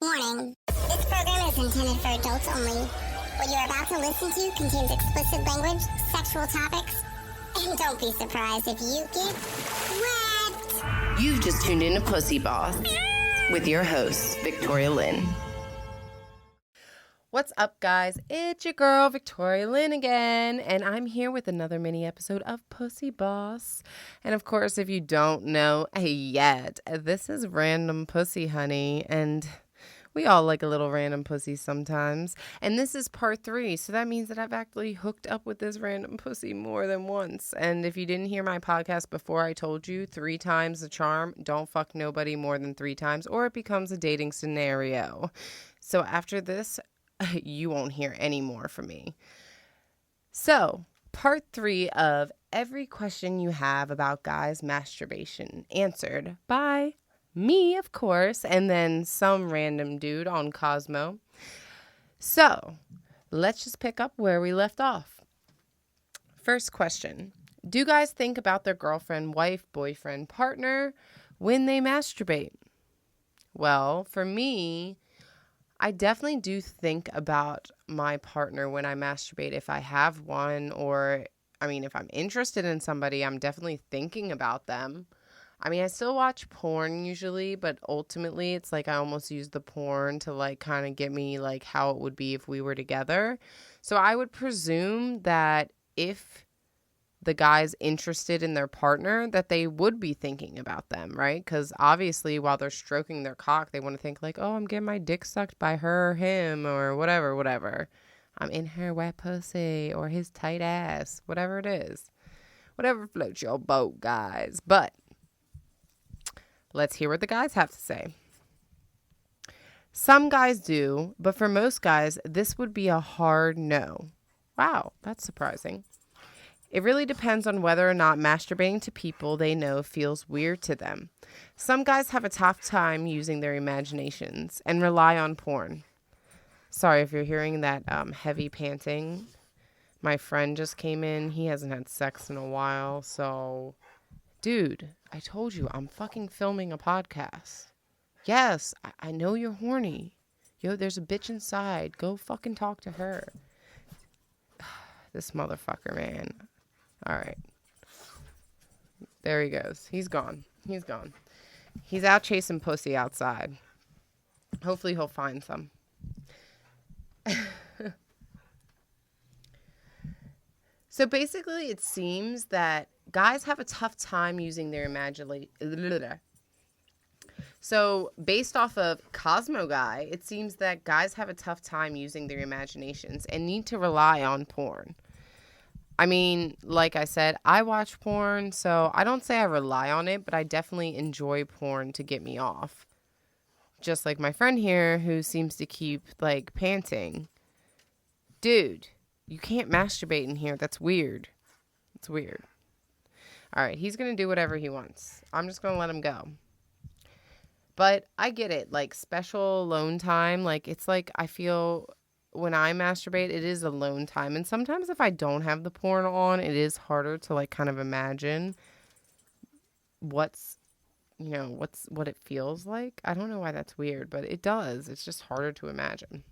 Warning. This program is intended for adults only. What you're about to listen to contains explicit language, sexual topics, and don't be surprised if you get wet. You've just tuned in to PooseBoss with your host, Victoria Lynn. What's up, guys? It's your girl, Victoria Lynn again, and I'm here with another mini episode of PooseBoss. And of course, if you don't know yet, this is Random Pussy, honey, and we all like a little random pussy sometimes. And this is part 3, so that means that I've actually hooked up with this random pussy more than once. And if you didn't hear my podcast before, I told you 3 times the charm. Don't fuck nobody more than 3 times, or it becomes a dating scenario. So after this, you won't hear any more from me. So, part 3 of every question you have about guys' masturbation, answered by me, of course, and then some random dude on Cosmo. So, let's just pick up where we left off. First question. Do guys think about their girlfriend, wife, boyfriend, partner when they masturbate? Well, for me, I definitely do think about my partner when I masturbate if I have one, or, if I'm interested in somebody, I'm definitely thinking about them. I still watch porn usually, but ultimately it's like I almost use the porn to like kind of get me like how it would be if we were together. So I would presume that if the guy's interested in their partner, that they would be thinking about them, right? Because obviously while they're stroking their cock, they want to think like, oh, I'm getting my dick sucked by her or him or whatever. I'm in her wet pussy or his tight ass, whatever it is. Whatever floats your boat, guys. But let's hear what the guys have to say. Some guys do, but for most guys, this would be a hard no. Wow, that's surprising. It really depends on whether or not masturbating to people they know feels weird to them. Some guys have a tough time using their imaginations and rely on porn. Sorry if you're hearing that heavy panting. My friend just came in. He hasn't had sex in a while. So, dude, I told you I'm fucking filming a podcast. Yes, I know you're horny. Yo, there's a bitch inside. Go fucking talk to her. This motherfucker, man. All right. There he goes. He's gone. He's out chasing pussy outside. Hopefully he'll find some. So basically it seems that guys have a tough time using their imagination. So based off of Cosmo Guy, it seems that guys have a tough time using their imaginations and need to rely on porn. Like I said, I watch porn, so I don't say I rely on it, but I definitely enjoy porn to get me off. Just like my friend here who seems to keep, like, panting. Dude, you can't masturbate in here. That's weird. It's weird. All right, he's going to do whatever he wants. I'm just going to let him go. But I get it. Like, special alone time, like, it's like I feel when I masturbate, it is alone time. And sometimes if I don't have the porn on, it is harder to like kind of imagine what it feels like. I don't know why that's weird, but it does. It's just harder to imagine.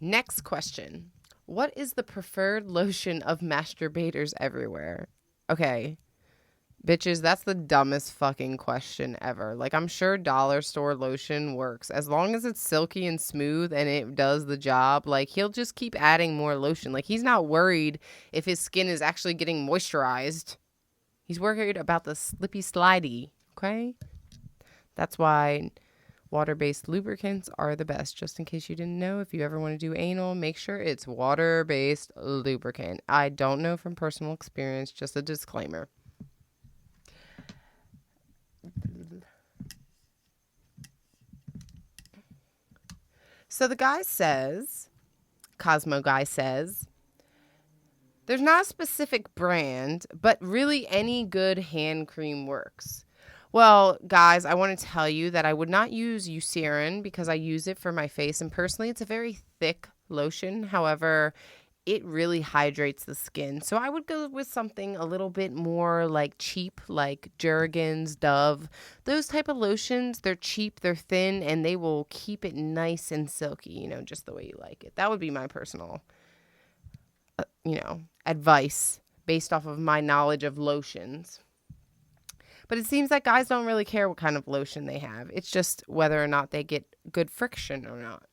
Next question. What is the preferred lotion of masturbators everywhere? Okay. Bitches, that's the dumbest fucking question ever. Like, I'm sure dollar store lotion works. As long as it's silky and smooth and it does the job, like, he'll just keep adding more lotion. Like, he's not worried if his skin is actually getting moisturized. He's worried about the slippy slidey, okay? That's why water-based lubricants are the best. Just in case you didn't know, if you ever want to do anal, make sure it's water-based lubricant. I don't know from personal experience, just a disclaimer. So the guy says, Cosmo Guy says, there's not a specific brand, but really any good hand cream works. Well, guys, I want to tell you that I would not use Eucerin because I use it for my face. And personally, it's a very thick lotion. However, it really hydrates the skin. So I would go with something a little bit more like cheap, like Jergens, Dove. Those type of lotions, they're cheap, they're thin, and they will keep it nice and silky, you know, just the way you like it. That would be my personal, advice based off of my knowledge of lotions. But it seems like guys don't really care what kind of lotion they have. It's just whether or not they get good friction or not.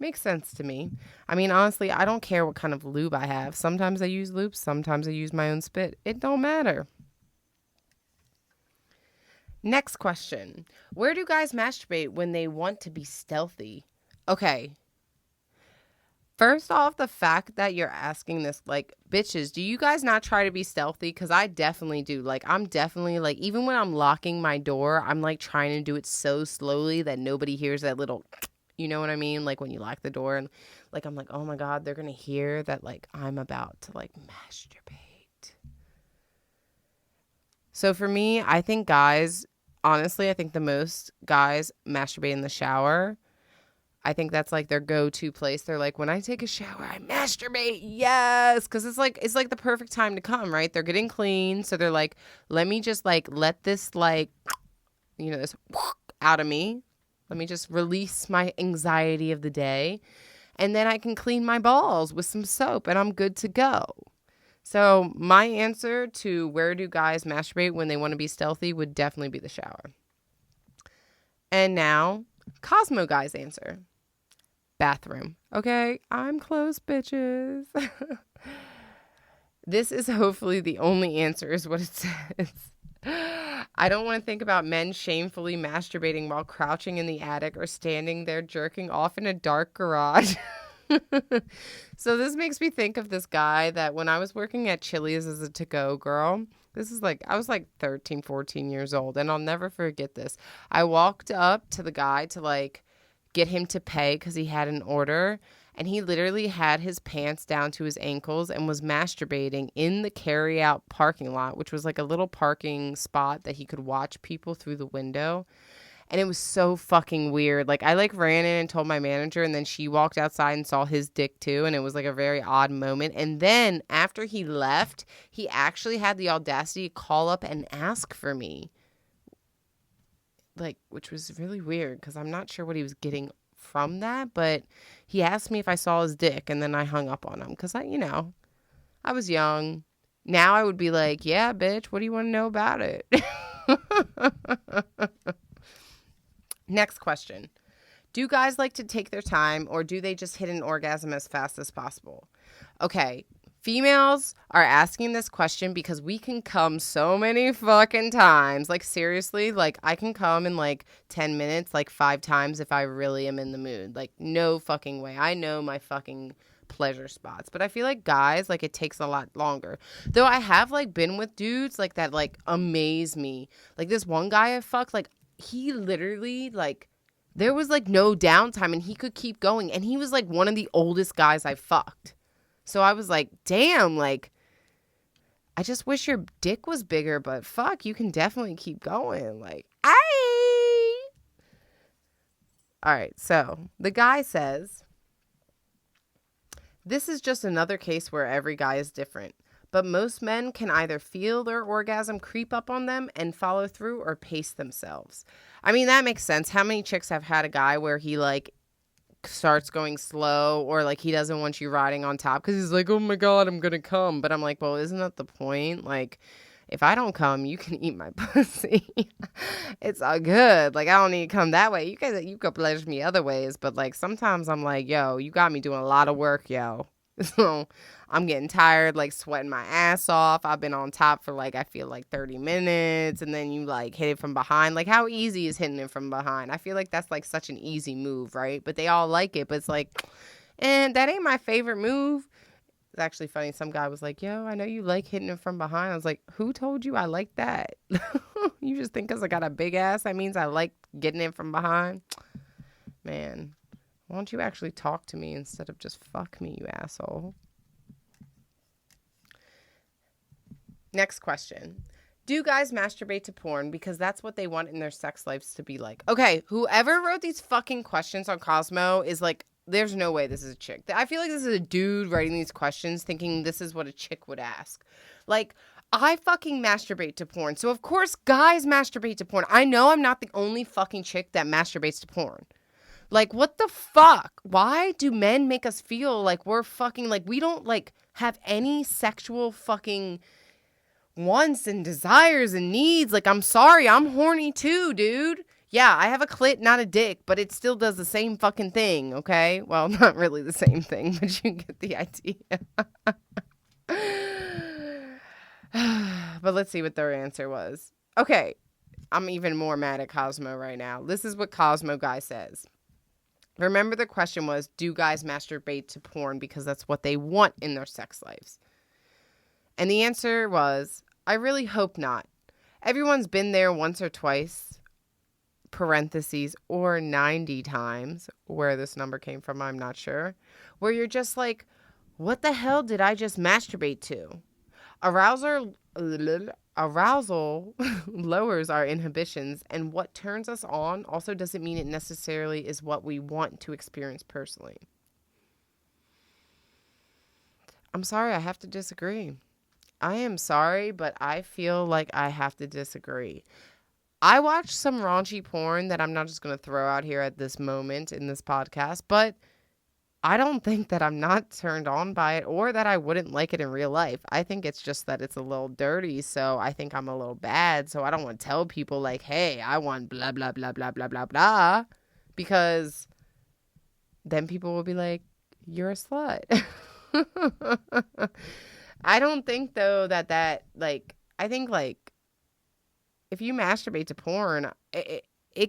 Makes sense to me. I mean, honestly, I don't care what kind of lube I have. Sometimes I use lube. Sometimes I use my own spit. It don't matter. Next question. Where do guys masturbate when they want to be stealthy? Okay. First off, the fact that you're asking this, like, bitches, do you guys not try to be stealthy? Because I definitely do. Like, I'm definitely, like, even when I'm locking my door, I'm, like, trying to do it so slowly that nobody hears that little, you know what I mean? Like, when you lock the door and, like, I'm like, oh, my God, they're going to hear that, like, I'm about to, like, masturbate. So, for me, I think guys, honestly, I think the most guys masturbate in the shower. I think that's like their go-to place. They're like, when I take a shower, I masturbate. Yes. Because it's like the perfect time to come, right? They're getting clean. So they're like, let me just like let this like, this out of me. Let me just release my anxiety of the day. And then I can clean my balls with some soap and I'm good to go. So my answer to where do guys masturbate when they want to be stealthy would definitely be the shower. And now, Cosmo guy's answer. Bathroom. Okay, I'm close, bitches. This is hopefully the only answer is what it says. I don't want to think about men shamefully masturbating while crouching in the attic or standing there jerking off in a dark garage. So this makes me think of this guy that when I was working at Chili's as a to-go girl, I was like 13, 14 years old, and I'll never forget this. I walked up to the guy to like get him to pay because he had an order, and he literally had his pants down to his ankles and was masturbating in the carry-out parking lot, which was like a little parking spot that he could watch people through the window. And it was so fucking weird. Like, I like ran in and told my manager, and then she walked outside and saw his dick too, and it was like a very odd moment. And then after he left, he actually had the audacity to call up and ask for me. Like, which was really weird because I'm not sure what he was getting from that, but he asked me if I saw his dick, and then I hung up on him because I was young. Now I would be like, yeah, bitch, what do you want to know about it? Next question. Do guys like to take their time, or do they just hit an orgasm as fast as possible? Okay, females are asking this question because we can come so many fucking times. Like, seriously, like, I can come in, like, 10 minutes, like, 5 times if I really am in the mood. Like, no fucking way. I know my fucking pleasure spots. But I feel like guys, like, it takes a lot longer. Though I have, like, been with dudes, like, that, like, amaze me. Like, this one guy I fucked, like, he literally, like, there was, like, no downtime, and he could keep going. And he was, like, one of the oldest guys I fucked. So I was like, damn, like, I just wish your dick was bigger, but fuck, you can definitely keep going. Like, aye. All right, so the guy says, this is just another case where every guy is different. But most men can either feel their orgasm creep up on them and follow through or pace themselves. I mean, that makes sense. How many chicks have had a guy where he, like, starts going slow, or, like, he doesn't want you riding on top because he's like, oh, my God, I'm going to come. But I'm like, well, isn't that the point? Like, if I don't come, you can eat my pussy. It's all good. Like, I don't need to come that way. You could pleasure me other ways. But, like, sometimes I'm like, yo, you got me doing a lot of work, yo. So I'm getting tired, like, sweating my ass off. I've been on top for, like, I feel like 30 minutes, and then you, like, hit it from behind. Like, how easy is hitting it from behind? I feel like that's, like, such an easy move, right? But they all like it, but it's like, and that ain't my favorite move. It's actually funny. Some guy was like, yo, I know you like hitting it from behind. I was like, who told you I like that? You just think because I got a big ass, that means I like getting it from behind? Man. Why don't you actually talk to me instead of just fuck me, you asshole? Next question. Do guys masturbate to porn because that's what they want in their sex lives to be like? Okay, whoever wrote these fucking questions on Cosmo is like there's no way this is a chick. I feel like this is a dude writing these questions thinking this is what a chick would ask. Like, I fucking masturbate to porn. So, of course, guys masturbate to porn. I know I'm not the only fucking chick that masturbates to porn. Like, what the fuck? Why do men make us feel like we're fucking, like, we don't, like, have any sexual fucking wants and desires and needs? Like, I'm sorry, I'm horny too, dude. Yeah, I have a clit, not a dick, but it still does the same fucking thing, okay? Well, not really the same thing, but you get the idea. But let's see what their answer was. Okay, I'm even more mad at Cosmo right now. This is what Cosmo Guy says. Remember, the question was, do guys masturbate to porn because that's what they want in their sex lives? And the answer was, I really hope not. Everyone's been there once or twice, parentheses, or 90 times. Where this number came from, I'm not sure. Where you're just like, what the hell did I just masturbate to? Arousal lowers our inhibitions, and what turns us on also doesn't mean it necessarily is what we want to experience personally. I'm sorry, I have to disagree. I am sorry, but I feel like I have to disagree. I watched some raunchy porn that I'm not just going to throw out here at this moment in this podcast, but I don't think that I'm not turned on by it or that I wouldn't like it in real life. I think it's just that it's a little dirty, so I think I'm a little bad, so I don't want to tell people like, hey, I want blah, blah, blah, blah, blah, blah, blah, because then people will be like, you're a slut. I don't think, though, that like, I think, like, if you masturbate to porn,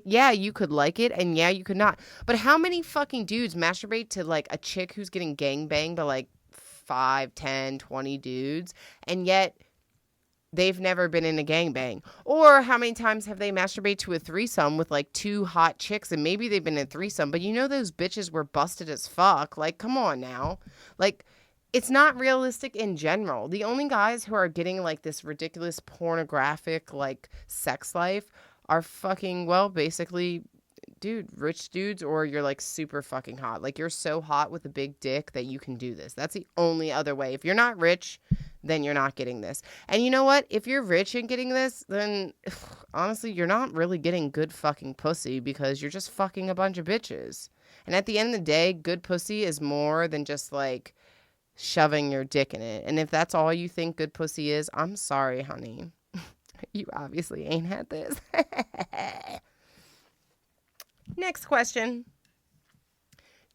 yeah, you could like it, and yeah, you could not. But how many fucking dudes masturbate to, like, a chick who's getting gangbanged by, like, 5, 10, 20 dudes, and yet they've never been in a gangbang? Or how many times have they masturbated to a threesome with, like, 2 hot chicks, and maybe they've been in a threesome, but you know those bitches were busted as fuck? Like, come on now. Like, it's not realistic in general. The only guys who are getting, like, this ridiculous pornographic, like, sex life are fucking, well, basically, dude, rich dudes, or you're, like, super fucking hot. Like, you're so hot with a big dick that you can do this. That's the only other way. If you're not rich, then you're not getting this. And you know what? If you're rich and getting this, then, honestly, you're not really getting good fucking pussy because you're just fucking a bunch of bitches. And at the end of the day, good pussy is more than just, like, shoving your dick in it. And if that's all you think good pussy is, I'm sorry, honey. You obviously ain't had this. Next question.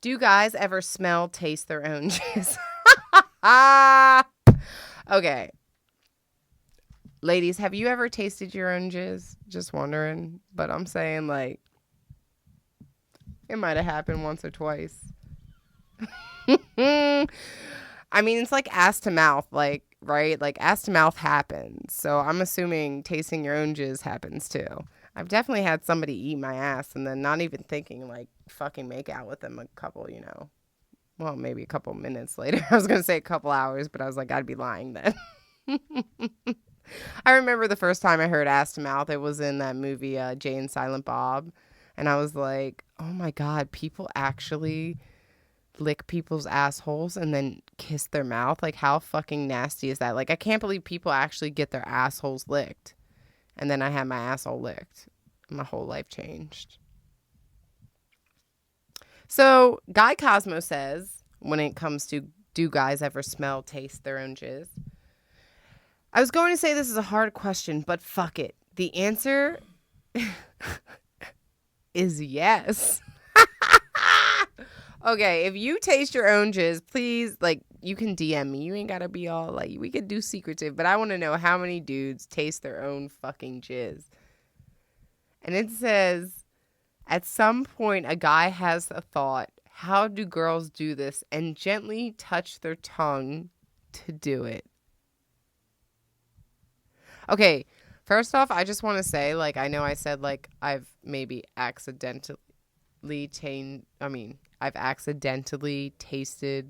Do guys ever smell, taste their own jizz? Okay. Ladies, have you ever tasted your own jizz? Just wondering. But I'm saying, like, it might have happened once or twice. I mean, it's like ass to mouth, like, right? Like, ass to mouth happens. So I'm assuming tasting your own jizz happens too. I've definitely had somebody eat my ass and then not even thinking, like, fucking make out with them a couple, well, maybe a couple minutes later. I was going to say a couple hours, but I was like, I'd be lying then. I remember the first time I heard ass to mouth, it was in that movie, Jay and Silent Bob. And I was like, oh my God, people actually lick people's assholes and then kiss their mouth. Like, how fucking nasty is that? Like, I can't believe people actually get their assholes licked. And then I had my asshole licked. My whole life changed. So Guy Cosmo says, when it comes to do guys ever smell, taste their own jizz? I was going to say this is a hard question, but fuck it. The answer is yes. Okay, if you taste your own jizz, please, like, you can DM me. You ain't gotta be all, like, we could do secretive, but I want to know how many dudes taste their own fucking jizz. And it says, at some point, a guy has a thought, how do girls do this? And gently touch their tongue to do it. Okay, first off, I just want to say, like, I know I said, like, I've maybe accidentally I've accidentally tasted,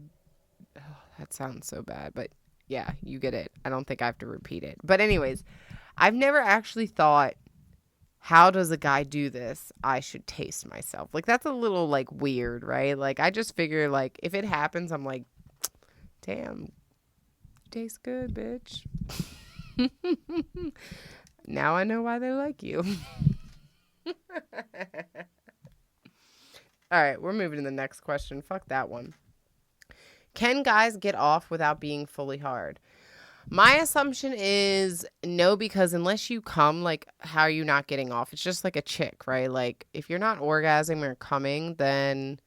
oh, that sounds so bad, but yeah, you get it. I don't think I have to repeat it. But anyways, I've never actually thought how does a guy do this? I should taste myself. Like, that's a little, like, weird, right? Like, I just figure, like, if it happens, I'm like, damn, tastes good, bitch. Now I know why they like you. All right, we're moving to the next question. Fuck that one. Can guys get off without being fully hard? My assumption is no, because unless you come, like, how are you not getting off? It's just like a chick, right? Like, if you're not orgasming or coming, then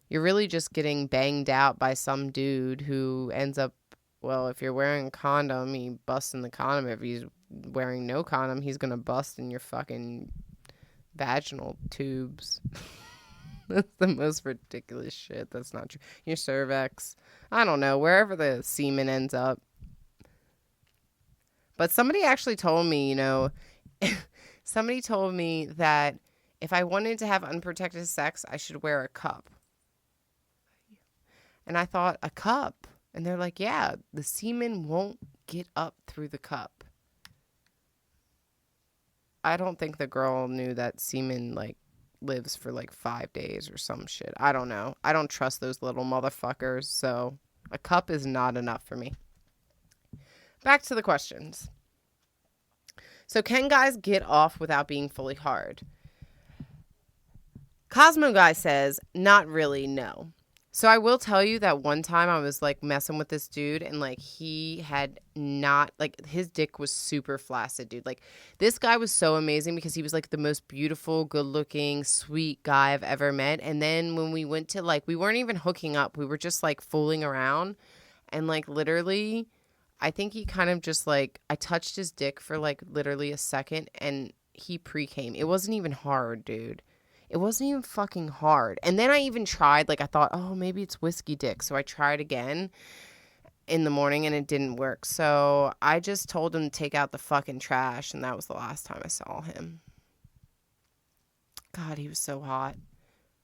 you're really just getting banged out by some dude who ends up, well, if you're wearing a condom, he busts in the condom. If he's wearing no condom, he's going to bust in your fucking vaginal tubes. That's the most ridiculous shit. That's not true. Your cervix. I don't know. Wherever the semen ends up. But somebody actually told me, somebody told me that if I wanted to have unprotected sex, I should wear a cup. And I thought, a cup? And they're like, yeah, the semen won't get up through the cup. I don't think the girl knew that semen, like, lives for like 5 days or some shit. I don't know. I don't trust those little motherfuckers. So a cup is not enough for me. Back to the questions. So can guys get off without being fully hard? Cosmo Guy says, not really, no. So I will tell you that one time I was like messing with this dude and like he had not, like his dick was super flaccid, dude. Like this guy was so amazing because he was like the most beautiful, good looking, sweet guy I've ever met. And then when we went to like, we weren't even hooking up. We were just like fooling around and like literally, I think he kind of just like, I touched his dick for like literally a second and he pre-came. It wasn't even hard, dude. It wasn't even fucking hard. And then I even tried, like I thought, oh, maybe it's whiskey dick. So I tried again in the morning and it didn't work. So I just told him to take out the fucking trash. And that was the last time I saw him. God, he was so hot.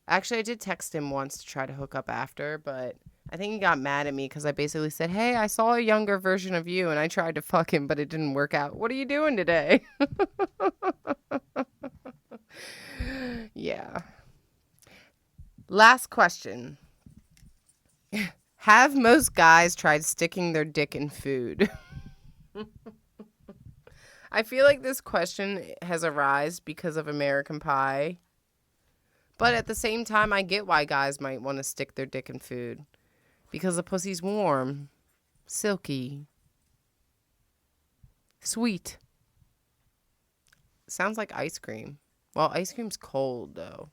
Actually, I did text him once to try to hook up after, but I think he got mad at me because I basically said, hey, I saw a younger version of you and I tried to fuck him, but it didn't work out. What are you doing today? Yeah. Last question. Have most guys tried sticking their dick in food? I feel like this question has arisen because of American Pie. But at the same time, I get why guys might want to stick their dick in food. Because the pussy's warm, silky, sweet. Sounds like ice cream. Well, ice cream's cold, though.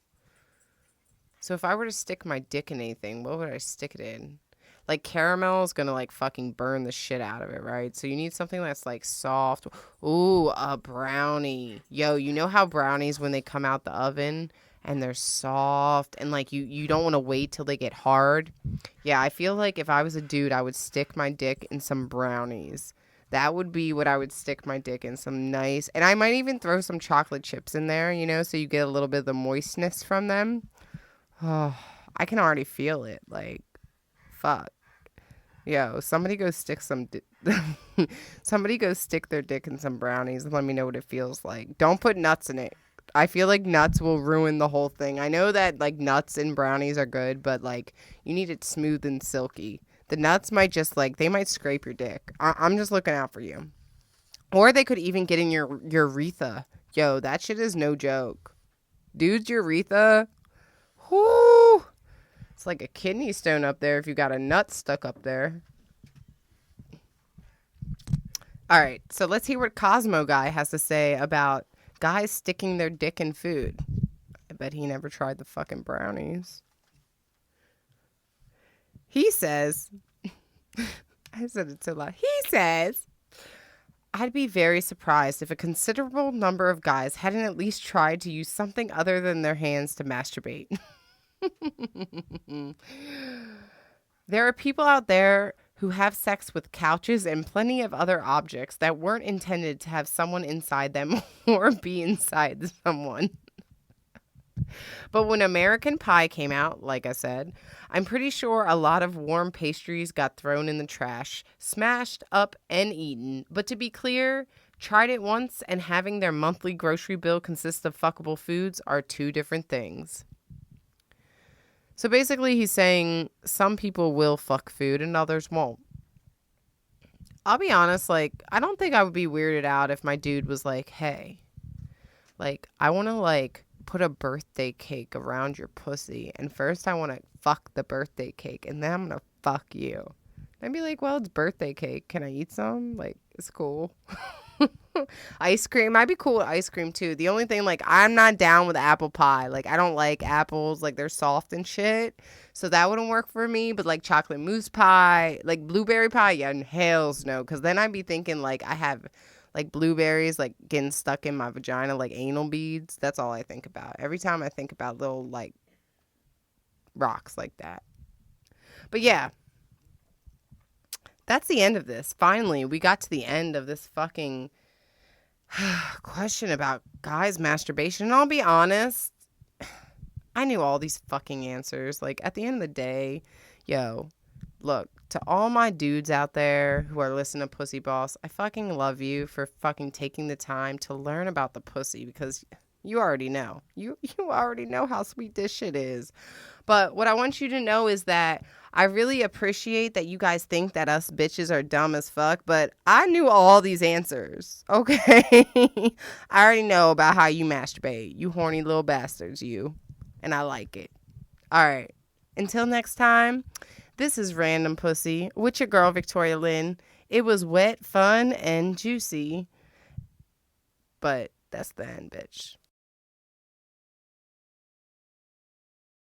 So if I were to stick my dick in anything, what would I stick it in? Like, caramel is going to, like, fucking burn the shit out of it, right? So you need something that's, like, soft. Ooh, a brownie. Yo, you know how brownies, when they come out the oven and they're soft and, like, you don't want to wait till they get hard? Yeah, I feel like if I was a dude, I would stick my dick in some brownies. That would be what I would stick my dick in, some nice, and I might even throw some chocolate chips in there, so you get a little bit of the moistness from them. Oh, I can already feel it, like, fuck. Yo, somebody go stick somebody go stick their dick in some brownies and let me know what it feels like. Don't put nuts in it. I feel like nuts will ruin the whole thing. I know that, like, nuts in brownies are good, but, like, you need it smooth and silky. The nuts might just, like, they might scrape your dick. I'm just looking out for you. Or they could even get in your urethra. Yo, that shit is no joke. Dude's urethra, whoo, it's like a kidney stone up there if you got a nut stuck up there. All right, so let's hear what Cosmo Guy has to say about guys sticking their dick in food. I bet he never tried the fucking brownies. He says, I said it so loud. He says, I'd be very surprised if a considerable number of guys hadn't at least tried to use something other than their hands to masturbate. There are people out there who have sex with couches and plenty of other objects that weren't intended to have someone inside them or be inside someone. But when American Pie came out, like I said, I'm pretty sure a lot of warm pastries got thrown in the trash, smashed up and eaten. But to be clear, Tried it once, and having their monthly grocery bill consist of fuckable foods are two different things. So basically he's saying some people will fuck food and others won't. I'll be honest, like, I don't think I would be weirded out if my dude was like, hey, like, I want to, like, put a birthday cake around your pussy, and first I want to fuck the birthday cake, and then I'm going to fuck you. I'd be like, well, it's birthday cake. Can I eat some? Like, it's cool. Ice cream. I'd be cool with ice cream, too. The only thing, like, I'm not down with apple pie. Like, I don't like apples. Like, they're soft and shit. So that wouldn't work for me. But, like, chocolate mousse pie, like, blueberry pie, yeah, and hells no. Because then I'd be thinking, like, I have, like, blueberries, like, getting stuck in my vagina, like, anal beads. That's all I think about. Every time I think about little, like, rocks like that. But, yeah. That's the end of this. Finally, we got to the end of this fucking question about guys' masturbation. And I'll be honest, I knew all these fucking answers. Like, at the end of the day, yo, look, to all my dudes out there who are listening to Pussy Boss, I fucking love you for fucking taking the time to learn about the pussy, because you already know. You already know how sweet this shit is. But what I want you to know is that I really appreciate that you guys think that us bitches are dumb as fuck, but I knew all these answers, okay? I already know about how you masturbate, you horny little bastards, you. And I like it. All right. Until next time, this is Random Pussy with your girl, Victoria Lynn. It was wet, fun, and juicy. But that's the end, bitch.